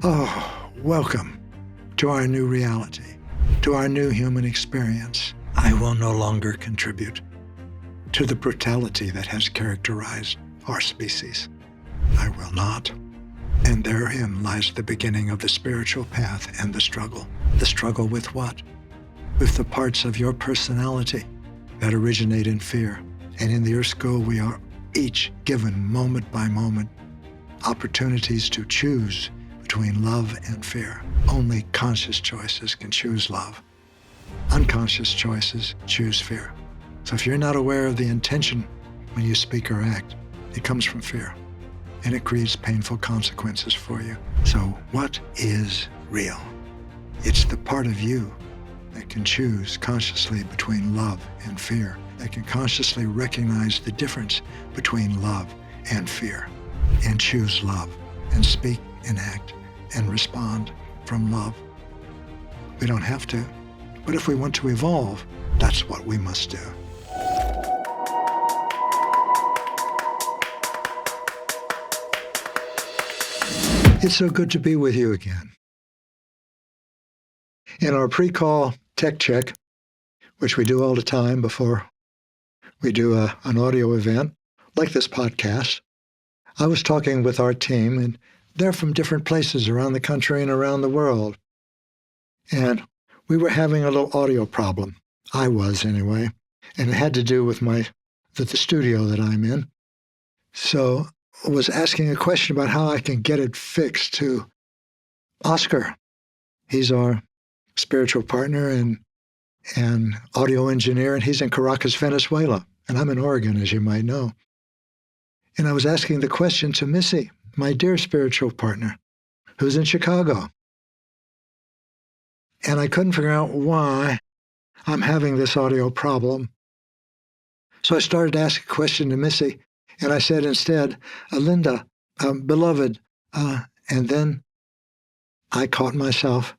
Oh, welcome to our new reality, to our new human experience. I will no longer contribute to the brutality that has characterized our species. I will not. And therein lies the beginning of the spiritual path and the struggle. The struggle with what? With the parts of your personality that originate in fear. And in the Earth School, we are each given moment by moment opportunities to choose between love and fear. Only conscious choices can choose love. Unconscious choices choose fear. So if you're not aware of the intention when you speak or act, it comes from fear, and it creates painful consequences for you. So what is real? It's the part of you that can choose consciously between love and fear, that can consciously recognize the difference between love and fear, and choose love, and speak and act and respond from love. We don't have to, but if we want to evolve, that's what we must do. It's so good to be with you again. In our pre-call tech check, which we do all the time before we do an audio event like this podcast, I was talking with our team, and they're from different places around the country and around the world. And we were having a little audio problem. I was, anyway. And it had to do with the studio that I'm in. So I was asking a question about how I can get it fixed to Oscar. He's our spiritual partner and audio engineer, and he's in Caracas, Venezuela. And I'm in Oregon, as you might know. And I was asking the question to Missy, my dear spiritual partner, who's in Chicago. And I couldn't figure out why I'm having this audio problem. So I started to ask a question to Missy, and I said instead, Linda, beloved, and then I caught myself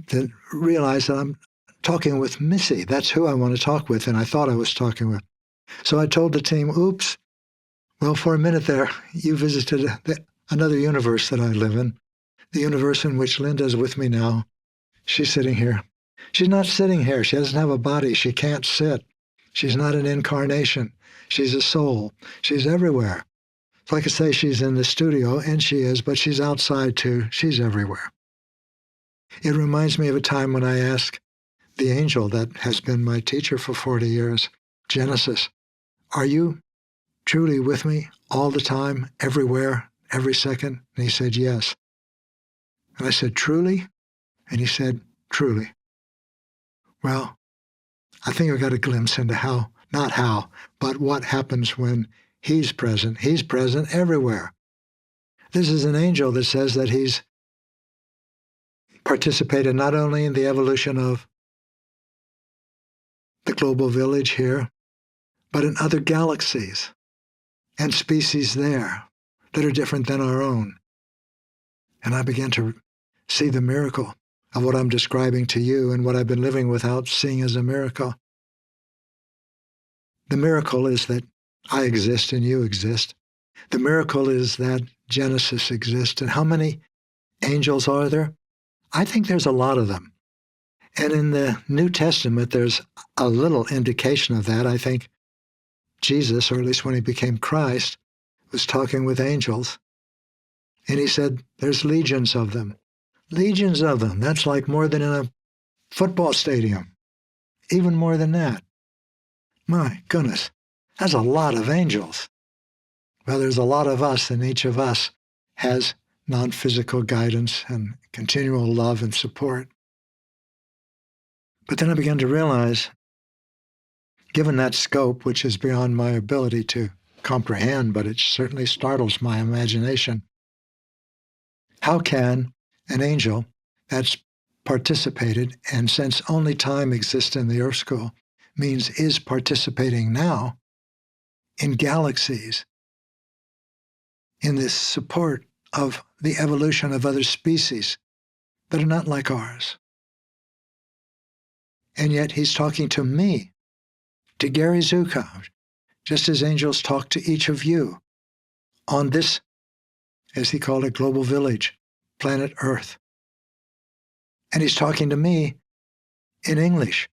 to realize that I'm talking with Missy. That's who I want to talk with, and I thought I was talking with. So I told the team, oops, well, for a minute there, you visited another universe that I live in, the universe in which Linda is with me now. She's sitting here. She's not sitting here. She doesn't have a body. She can't sit. She's not an incarnation. She's a soul. She's everywhere. So I could say she's in the studio, and she is, but she's outside too. She's everywhere. It reminds me of a time when I asked the angel that has been my teacher for 40 years, Genesis, are you truly with me all the time, everywhere, every second? And he said, yes. And I said, truly? And he said, truly. Well, I think I got a glimpse into but what happens when he's present. He's present everywhere. This is an angel that says that he's participated not only in the evolution of the global village here, but in other galaxies and species there that are different than our own. And I began to see the miracle of what I'm describing to you and what I've been living without seeing as a miracle. The miracle is that I exist and you exist. The miracle is that Genesis exists. And how many angels are there? I think there's a lot of them. And in the New Testament, there's a little indication of that. I think Jesus, or at least when he became Christ, was talking with angels. And he said, there's legions of them. Legions of them. That's like more than in a football stadium. Even more than that. My goodness, that's a lot of angels. Well, there's a lot of us, and each of us has non-physical guidance and continual love and support. But then I began to realize, given that scope, which is beyond my ability to comprehend, but it certainly startles my imagination, how can an angel that's participated, and since only time exists in the Earth School, means is participating now in galaxies, in this support of the evolution of other species that are not like ours. And yet he's talking to me, to Gary Zukav, just as angels talk to each of you on this, as he called it, global village, planet Earth. And he's talking to me in English.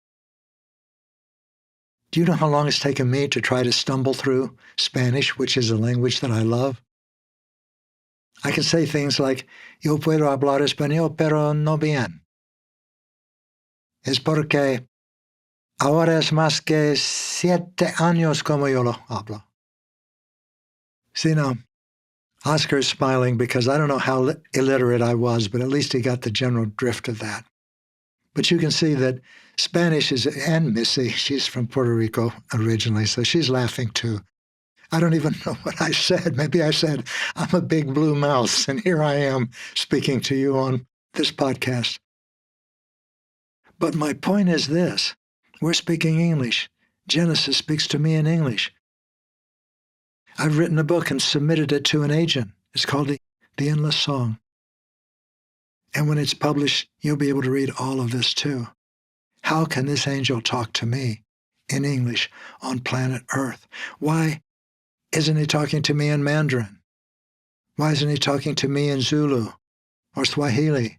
Do you know how long it's taken me to try to stumble through Spanish, which is a language that I love? I can say things like, yo puedo hablar español, pero no bien. Es porque ahora es más que 7 años como yo lo hablo. See, now, Oscar's smiling because I don't know how illiterate I was, but at least he got the general drift of that. But you can see that Spanish is, and Missy, she's from Puerto Rico originally, so she's laughing too. I don't even know what I said. Maybe I said, I'm a big blue mouse, and here I am speaking to you on this podcast. But my point is this. We're speaking English. Genesis speaks to me in English. I've written a book and submitted it to an agent. It's called The Endless Song. And when it's published, you'll be able to read all of this too. How can this angel talk to me in English on planet Earth? Why isn't he talking to me in Mandarin? Why isn't he talking to me in Zulu or Swahili?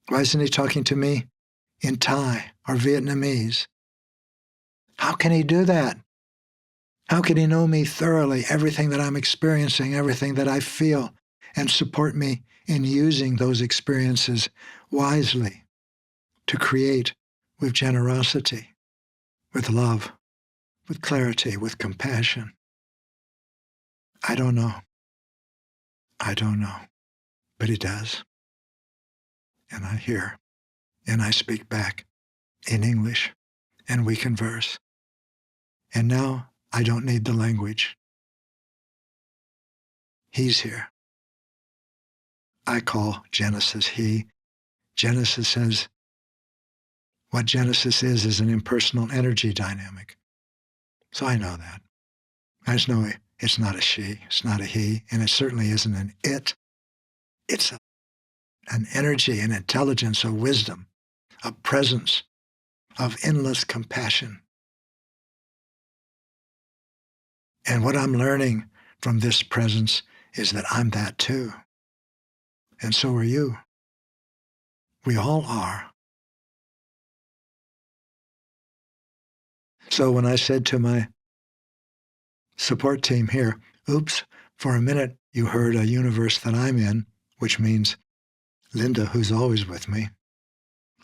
Why isn't he talking to me in Thai or Vietnamese? How can he do that? How can he know me thoroughly, everything that I'm experiencing, everything that I feel, and support me in using those experiences wisely to create with generosity, with love, with clarity, with compassion? I don't know. I don't know. But he does. And I hear, and I speak back in English, and we converse. And now I don't need the language. He's here. I call Genesis he. Genesis says what Genesis is an impersonal energy dynamic. So I know that. I just know it's not a she, it's not a he, and it certainly isn't an it. It's an energy, an intelligence, a wisdom, a presence of endless compassion. And what I'm learning from this presence is that I'm that too. And so are you. We all are. So when I said to my support team here, oops, for a minute you heard a universe that I'm in, which means Linda, who's always with me,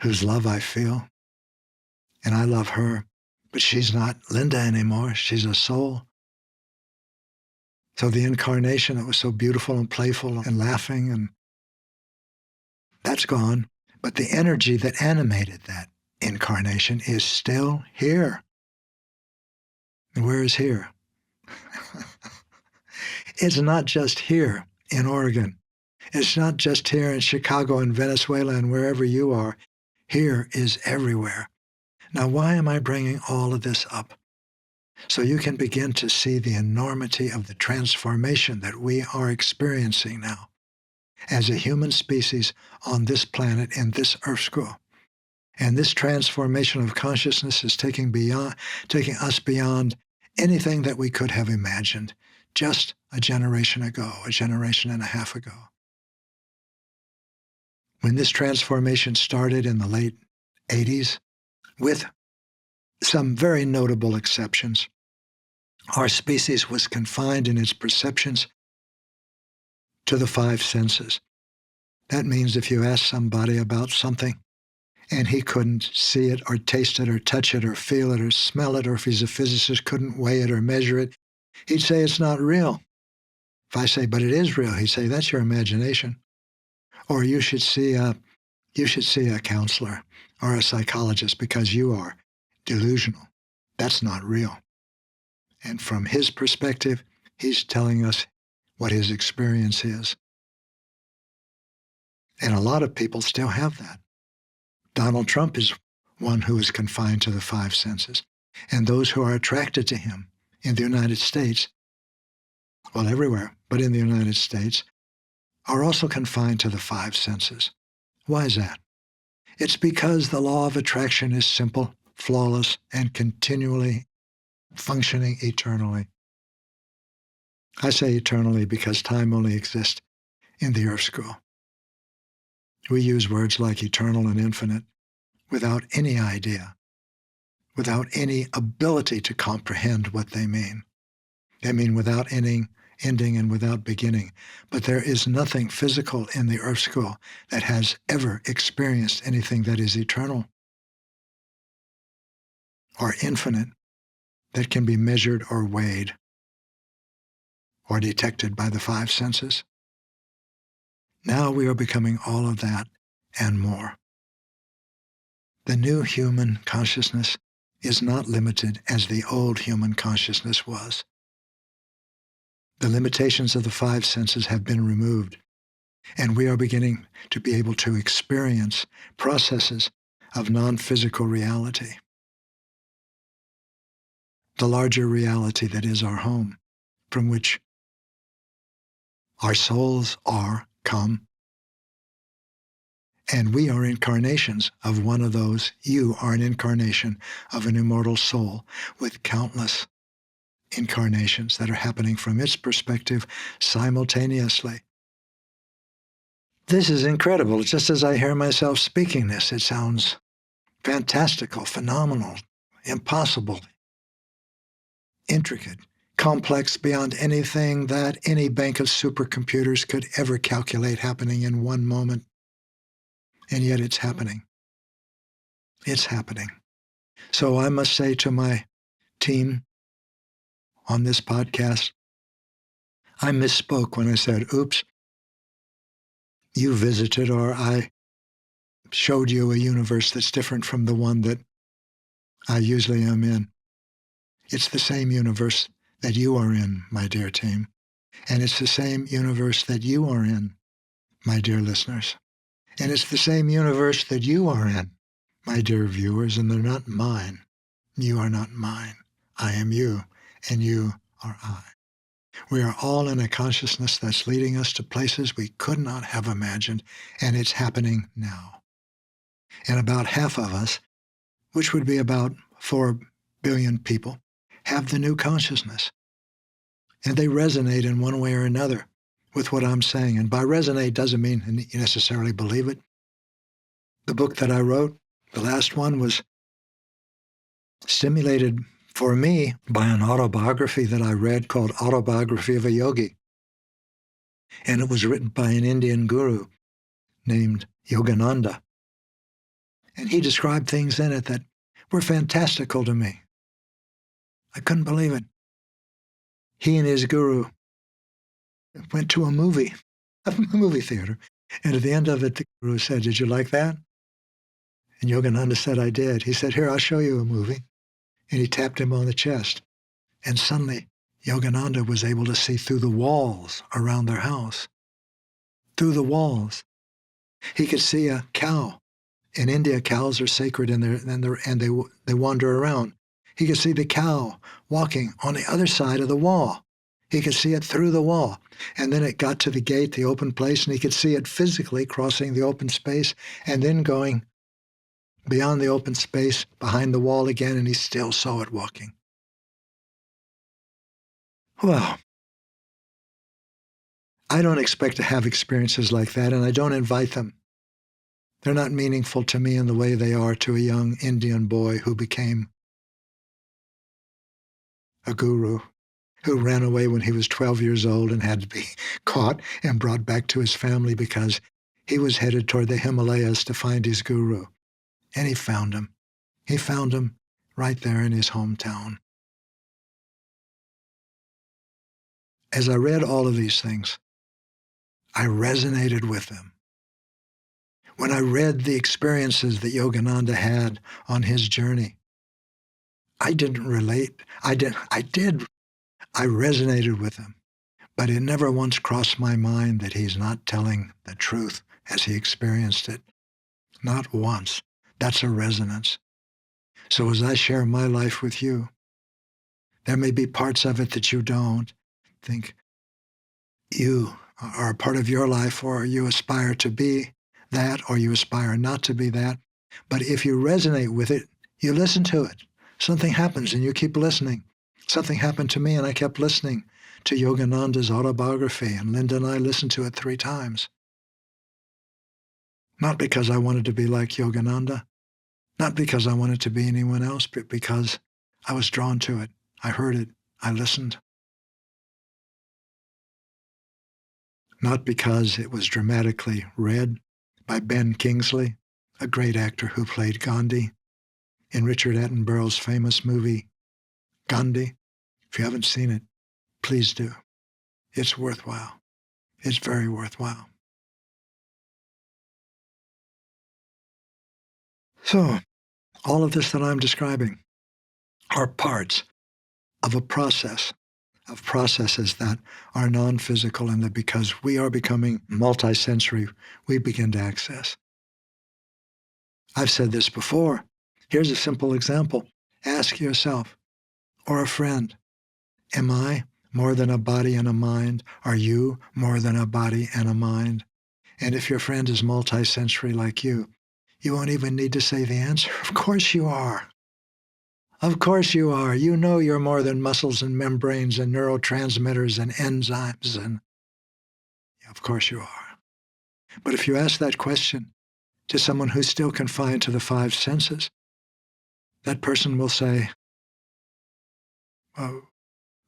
whose love I feel, and I love her, but she's not Linda anymore. She's a soul. So the incarnation that was so beautiful and playful and laughing, and that's gone. But the energy that animated that incarnation is still here. And where is here? It's not just here in Oregon. It's not just here in Chicago and Venezuela and wherever you are. Here is everywhere. Now, why am I bringing all of this up? So you can begin to see the enormity of the transformation that we are experiencing now as a human species on this planet in this Earth school. And this transformation of consciousness is taking us beyond anything that we could have imagined just a generation ago, a generation and a half ago. When this transformation started in the late 80s, with some very notable exceptions, our species was confined in its perceptions to the 5 senses. That means if you ask somebody about something and he couldn't see it or taste it or touch it or feel it or smell it, or if he's a physicist, couldn't weigh it or measure it, he'd say it's not real. If I say, but it is real, he'd say, that's your imagination. Or you should see a counselor or a psychologist because you are delusional. That's not real. And from his perspective, he's telling us what his experience is. And a lot of people still have that. Donald Trump is one who is confined to the 5 senses. And those who are attracted to him in the United States, well, everywhere, but in the United States, are also confined to the 5 senses. Why is that? It's because the law of attraction is simple, flawless, and continually functioning eternally. I say eternally because time only exists in the Earth School. We use words like eternal and infinite without any idea, without any ability to comprehend what they mean. They mean without ending and without beginning. But there is nothing physical in the Earth School that has ever experienced anything that is eternal or infinite, that can be measured or weighed or detected by the five senses. Now we are becoming all of that and more. The new human consciousness is not limited as the old human consciousness was. The limitations of the five senses have been removed, and we are beginning to be able to experience processes of non-physical reality. The larger reality that is our home, from which our souls come, and we are incarnations of one of those. You are an incarnation of an immortal soul with countless incarnations that are happening from its perspective simultaneously. This is incredible. Just as I hear myself speaking this, it sounds fantastical, phenomenal, impossible, intricate, complex beyond anything that any bank of supercomputers could ever calculate happening in one moment. And yet it's happening. It's happening. So I must say to my team on this podcast, I misspoke when I said, oops, you visited, or I showed you a universe that's different from the one that I usually am in. It's the same universe that you are in, my dear team. And it's the same universe that you are in, my dear listeners. And it's the same universe that you are in, my dear viewers, and they're not mine. You are not mine. I am you, and you are I. We are all in a consciousness that's leading us to places we could not have imagined, and it's happening now. And about half of us, which would be about 4 billion people, have the new consciousness. And they resonate in one way or another with what I'm saying. And by resonate doesn't mean you necessarily believe it. The book that I wrote, the last one, was stimulated for me by an autobiography that I read called Autobiography of a Yogi. And it was written by an Indian guru named Yogananda. And he described things in it that were fantastical to me. I couldn't believe it. He and his guru went to a movie theater. And at the end of it, the guru said, "Did you like that?" And Yogananda said, "I did." He said, "Here, I'll show you a movie." And he tapped him on the chest. And suddenly, Yogananda was able to see through the walls around their house. Through the walls. He could see a cow. In India, cows are sacred and they wander around. He could see the cow walking on the other side of the wall. He could see it through the wall. And then it got to the gate, the open place, and he could see it physically crossing the open space and then going beyond the open space, behind the wall again, and he still saw it walking. Well, I don't expect to have experiences like that, and I don't invite them. They're not meaningful to me in the way they are to a young Indian boy who became a guru, who ran away when he was 12 years old and had to be caught and brought back to his family because he was headed toward the Himalayas to find his guru. And he found him. He found him right there in his hometown. As I read all of these things, I resonated with them. When I read the experiences that Yogananda had on his journey, I didn't relate. I did. I resonated with him. But it never once crossed my mind that he's not telling the truth as he experienced it. Not once. That's a resonance. So as I share my life with you, there may be parts of it that you don't think you are a part of your life, or you aspire to be that, or you aspire not to be that. But if you resonate with it, you listen to it. Something happens and you keep listening. Something happened to me and I kept listening to Yogananda's autobiography, and Linda and I listened to it 3 times. Not because I wanted to be like Yogananda, not because I wanted to be anyone else, but because I was drawn to it. I heard it. I listened. Not because it was dramatically read by Ben Kingsley, a great actor who played Gandhi in Richard Attenborough's famous movie, Gandhi. If you haven't seen it, please do. It's worthwhile. It's very worthwhile. So, all of this that I'm describing are parts of a process, of processes that are non-physical, and that because we are becoming multisensory, we begin to access. I've said this before. Here's a simple example. Ask yourself, or a friend, am I more than a body and a mind? Are you more than a body and a mind? And if your friend is multisensory like you won't even need to say the answer. Of course you are. Of course you are. You know you're more than muscles and membranes and neurotransmitters and enzymes. And of course you are. But if you ask that question to someone who's still confined to the 5 senses, that person will say, well,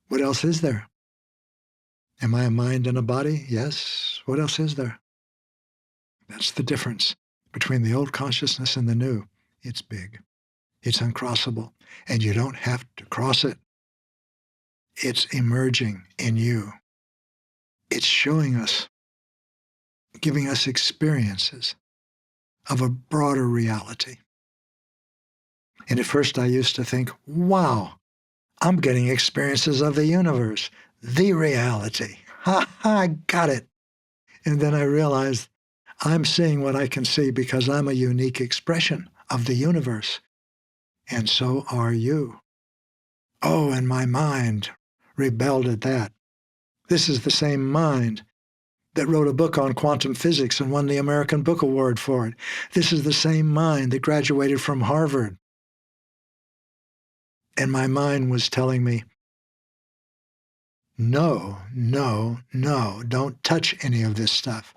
what else is there? Am I a mind and a body? Yes. What else is there? That's the difference between the old consciousness and the new. It's big. It's uncrossable. And you don't have to cross it. It's emerging in you. It's showing us, giving us experiences of a broader reality. And at first I used to think, wow, I'm getting experiences of the universe, the reality. Ha ha, I got it. And then I realized I'm seeing what I can see because I'm a unique expression of the universe. And so are you. Oh, and my mind rebelled at that. This is the same mind that wrote a book on quantum physics and won the American Book Award for it. This is the same mind that graduated from Harvard. And my mind was telling me, no, no, no, don't touch any of this stuff.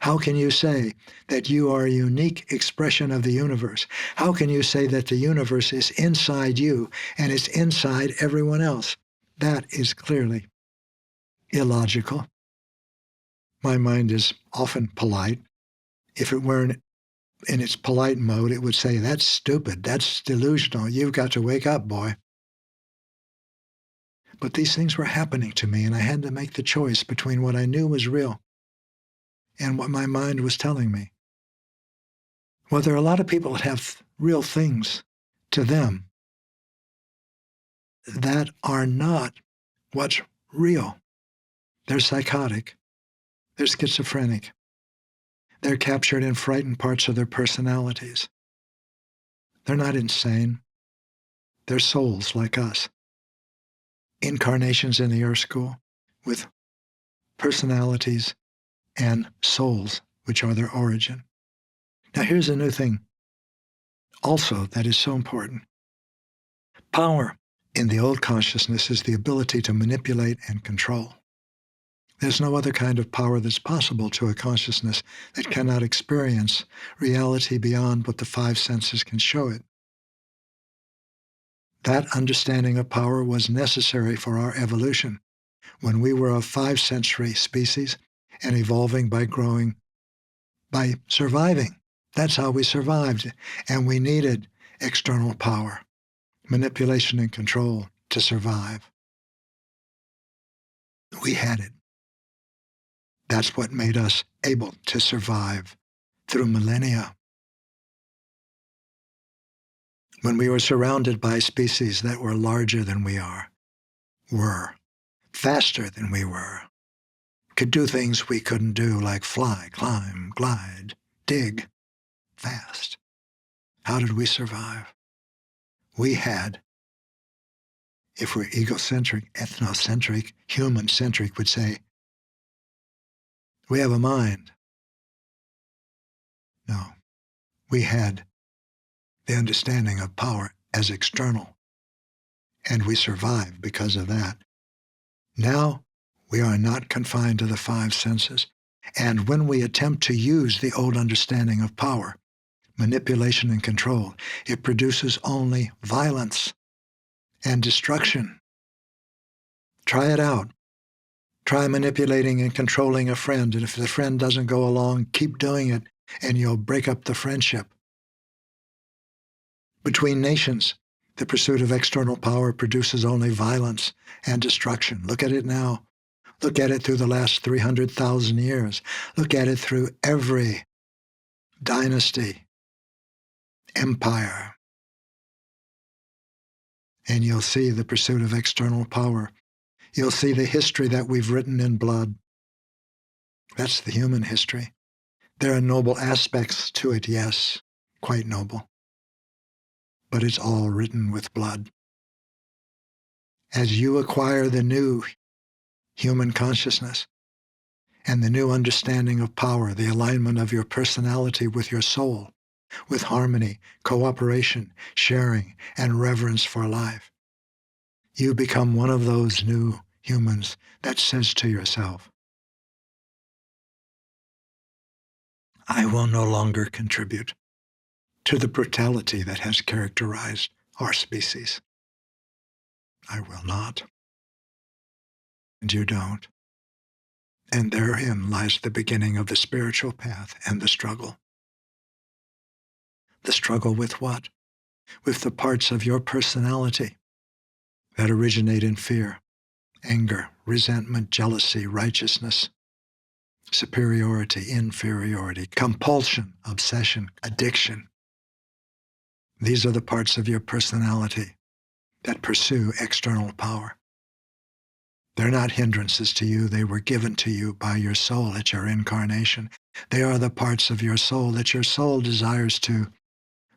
How can you say that you are a unique expression of the universe? How can you say that the universe is inside you and it's inside everyone else? That is clearly illogical. My mind is often polite. If it were in its polite mode, it would say, that's stupid, that's delusional, you've got to wake up, boy. But these things were happening to me, and I had to make the choice between what I knew was real and what my mind was telling me. Well, there are a lot of people that have real things to them that are not what's real. They're psychotic. They're schizophrenic. They're captured in frightened parts of their personalities. They're not insane. They're souls like us. Incarnations in the Earth School with personalities and souls, which are their origin. Now, here's a new thing also that is so important. Power in the old consciousness is the ability to manipulate and control. There's no other kind of power that's possible to a consciousness that cannot experience reality beyond what the 5 senses can show it. That understanding of power was necessary for our evolution when we were a 5-sensory species and evolving by growing, by surviving. That's how we survived. And we needed external power, manipulation and control to survive. We had it. That's what made us able to survive through millennia. When we were surrounded by species that were larger than we were faster than we were, could do things we couldn't do, like fly, climb, glide, dig, fast. How did we survive? We had, if we're egocentric, ethnocentric, human-centric, would say, we have a mind. No, we had the understanding of power as external, and we survived because of that. Now We are not confined to the five senses. And when we attempt to use the old understanding of power, manipulation, and control, it produces only violence and destruction. Try it out. Try manipulating and controlling a friend, and if the friend doesn't go along, keep doing it, and you'll break up the friendship. Between nations, the pursuit of external power produces only violence and destruction. Look at it now. Look at it through the last 300,000 years. Look at it through every dynasty, empire, and you'll see the pursuit of external power. You'll see the history that we've written in blood. That's the human history. There are noble aspects to it, yes, quite noble. But it's all written with blood. As you acquire the new human consciousness and the new understanding of power, the alignment of your personality with your soul, with harmony, cooperation, sharing, and reverence for life, you become one of those new humans that says to yourself, I will no longer contribute to the brutality that has characterized our species. I will not. And you don't. And therein lies the beginning of the spiritual path and the struggle. The struggle with what? With the parts of your personality that originate in fear, anger, resentment, jealousy, righteousness, superiority, inferiority, compulsion, obsession, addiction. These are the parts of your personality that pursue external power. They're not hindrances to you. They were given to you by your soul at your incarnation. They are the parts of your soul that your soul desires to,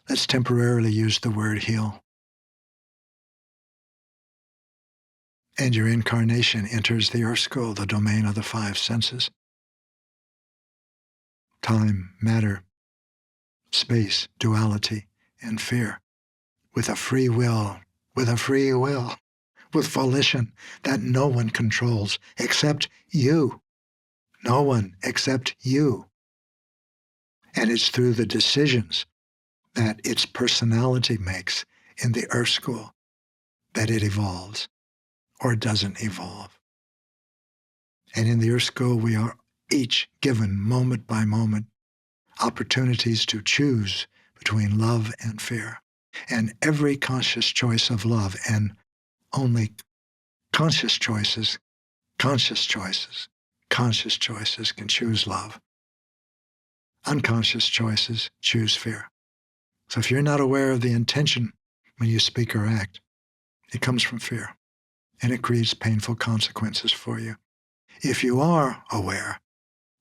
let's temporarily use the word heal. And your incarnation enters the earth school, the domain of the five senses. Time, matter, space, duality, and fear. With a free will, with volition that no one controls except you. No one except you. And it's through the decisions that its personality makes in the earth school that it evolves or doesn't evolve. And in the earth school, we are each given moment by moment opportunities to choose between love and fear. And every conscious choice of love, and only conscious choices can choose love. Unconscious choices choose fear. So if you're not aware of the intention when you speak or act, it comes from fear, and it creates painful consequences for you. If you are aware,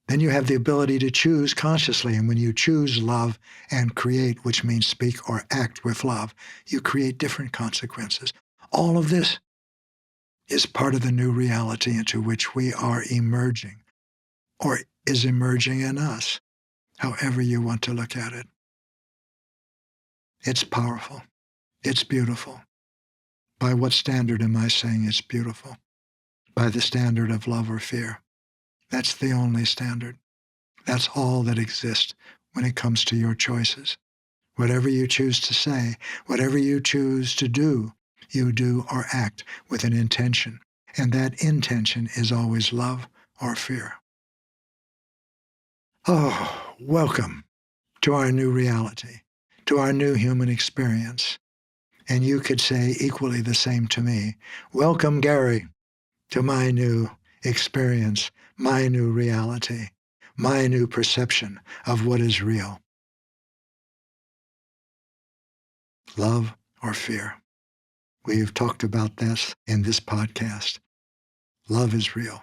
then you have the ability to choose consciously, and when you choose love and create, which means speak or act with love, you create different consequences. All of this is part of the new reality into which we are emerging, or is emerging in us, however you want to look at it. It's powerful. It's beautiful. By what standard am I saying it's beautiful? By the standard of love or fear. That's the only standard. That's all that exists when it comes to your choices. Whatever you choose to say, whatever you choose to do, you do or act with an intention. And that intention is always love or fear. Oh, welcome to our new reality, to our new human experience. And you could say equally the same to me. Welcome, Gary, to my new experience, my new reality, my new perception of what is real. Love or fear. We've talked about this in this podcast. Love is real.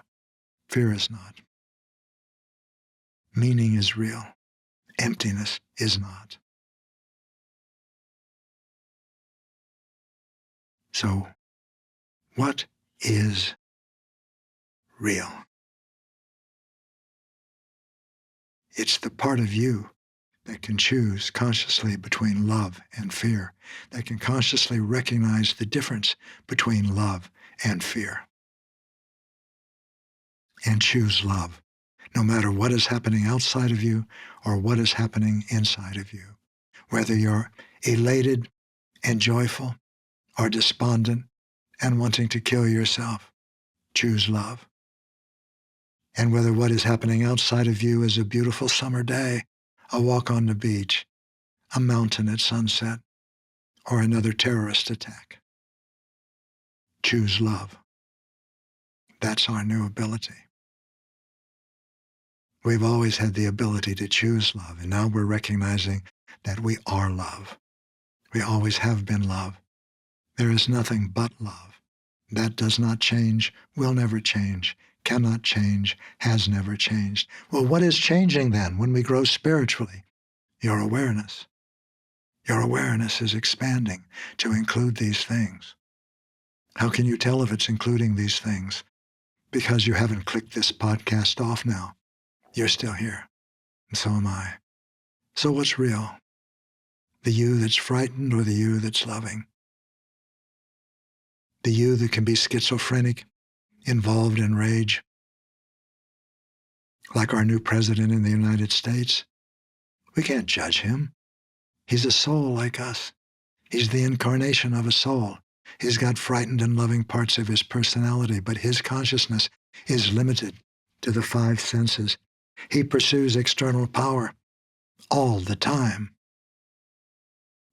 Fear is not. Meaning is real. Emptiness is not. So, what is real? It's the part of you that can choose consciously between love and fear, that can consciously recognize the difference between love and fear. and choose love, no matter what is happening outside of you or what is happening inside of you. Whether you're elated and joyful or despondent and wanting to kill yourself, choose love. And whether what is happening outside of you is a beautiful summer day, a walk on the beach, a mountain at sunset, or another terrorist attack, choose love. That's our new ability. We've always had the ability to choose love, and now we're recognizing that we are love. We always have been love. There is nothing but love. That does not change, will never change, cannot change, has never changed. Well, what is changing then when we grow spiritually? Your awareness. Your awareness is expanding to include these things. How can you tell if it's including these things? Because you haven't clicked this podcast off now. You're still here, and so am I. So what's real? The you that's frightened or the you that's loving? The you that can be schizophrenic, involved in rage, like our new president in the United States? We can't judge him. He's a soul like us. He's the incarnation of a soul. He's got frightened and loving parts of his personality, but his consciousness is limited to the five senses. He pursues external power all the time.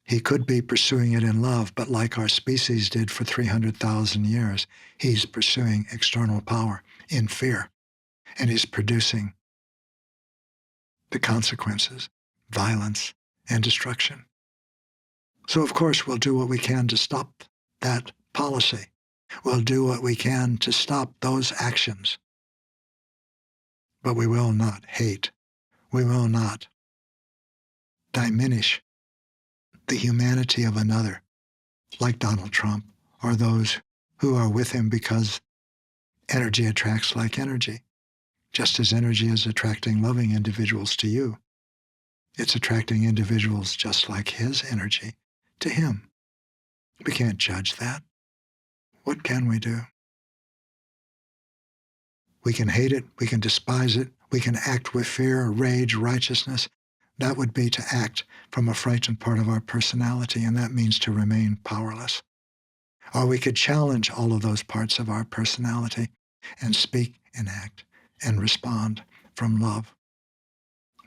He could be pursuing it in love, but like our species did for 300,000 years, he's pursuing external power in fear, and he's producing the consequences, violence, and destruction. So, of course, we'll do what we can to stop that policy. We'll do what we can to stop those actions. But we will not hate. We will not diminish the humanity of another, like Donald Trump, or those who are with him, because energy attracts like energy. Just as energy is attracting loving individuals to you, it's attracting individuals just like his energy to him. We can't judge that. What can we do? We can hate it, we can despise it, we can act with fear, rage, righteousness. That would be to act from a frightened part of our personality, and that means to remain powerless. Or we could challenge all of those parts of our personality and speak and act and respond from love.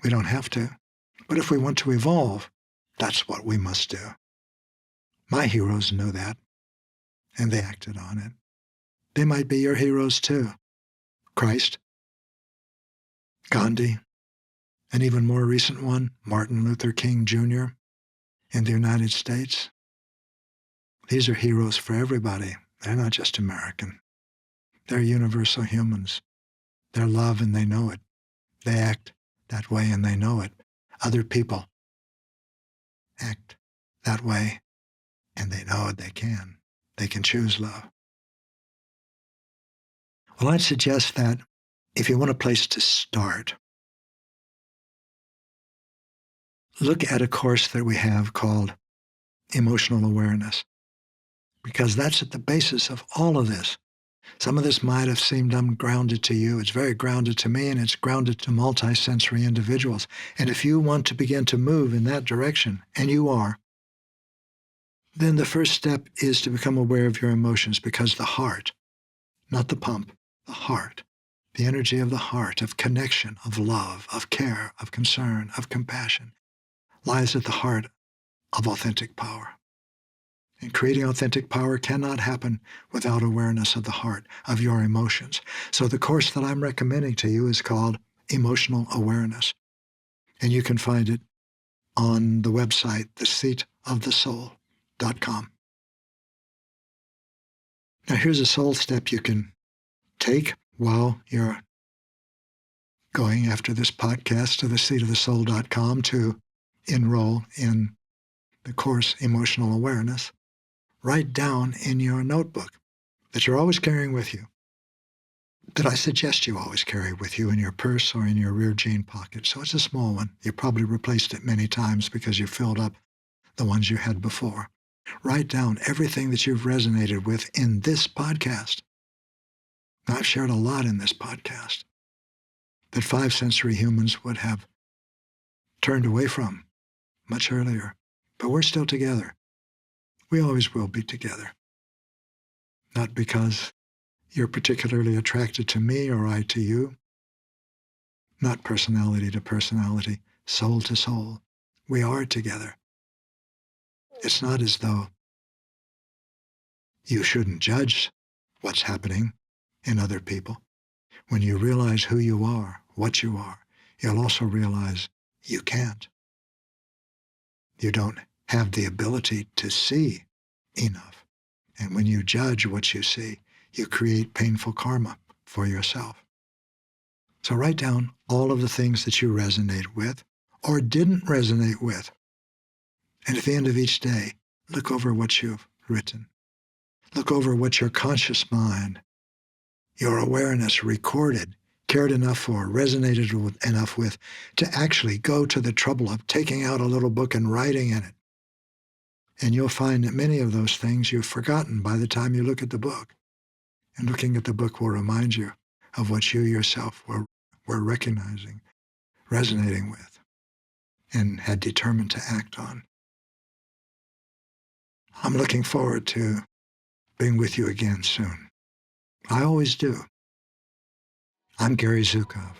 We don't have to, but if we want to evolve, that's what we must do. My heroes knew that, and they acted on it. They might be your heroes too. Christ, Gandhi, an even more recent one, Martin Luther King Jr. in the United States. These are heroes for everybody. They're not just American. They're universal humans. They're love and they know it. They act that way and they know it. Other people act that way and they know it. They can. They can choose love. Well, I'd suggest that if you want a place to start, look at a course that we have called Emotional Awareness, because that's at the basis of all of this. Some of this might have seemed ungrounded to you. It's very grounded to me, and it's grounded to multisensory individuals. And if you want to begin to move in that direction, and you are, then the first step is to become aware of your emotions, because the heart, not the pump, the heart, the energy of the heart, of connection, of love, of care, of concern, of compassion, lies at the heart of authentic power. And creating authentic power cannot happen without awareness of the heart, of your emotions. So the course that I'm recommending to you is called Emotional Awareness. And you can find it on the website, theseatofthesoul.com. Now here's a soul step you can take while you're going after this podcast to theseatofthesoul.com to enroll in the course Emotional Awareness. Write down in your notebook that you're always carrying with you, that I suggest you always carry with you in your purse or in your rear jean pocket. So it's a small one. You probably replaced it many times because you filled up the ones you had before. Write down everything that you've resonated with in this podcast. Now, I've shared a lot in this podcast that five-sensory humans would have turned away from much earlier. But we're still together. We always will be together. Not because you're particularly attracted to me or I to you. Not personality to personality, soul to soul. We are together. It's not as though you shouldn't judge what's happening in other people. When you realize who you are, what you are, you'll also realize you can't. You don't have the ability to see enough. And when you judge what you see, you create painful karma for yourself. So write down all of the things that you resonate with or didn't resonate with. And at the end of each day, look over what you've written. Look over what your conscious mind, your awareness recorded, cared enough for, resonated enough with, to actually go to the trouble of taking out a little book and writing in it. And you'll find that many of those things you've forgotten by the time you look at the book. And looking at the book will remind you of what you yourself were recognizing, resonating with, and had determined to act on. I'm looking forward to being with you again soon. I always do. I'm Gary Zukav.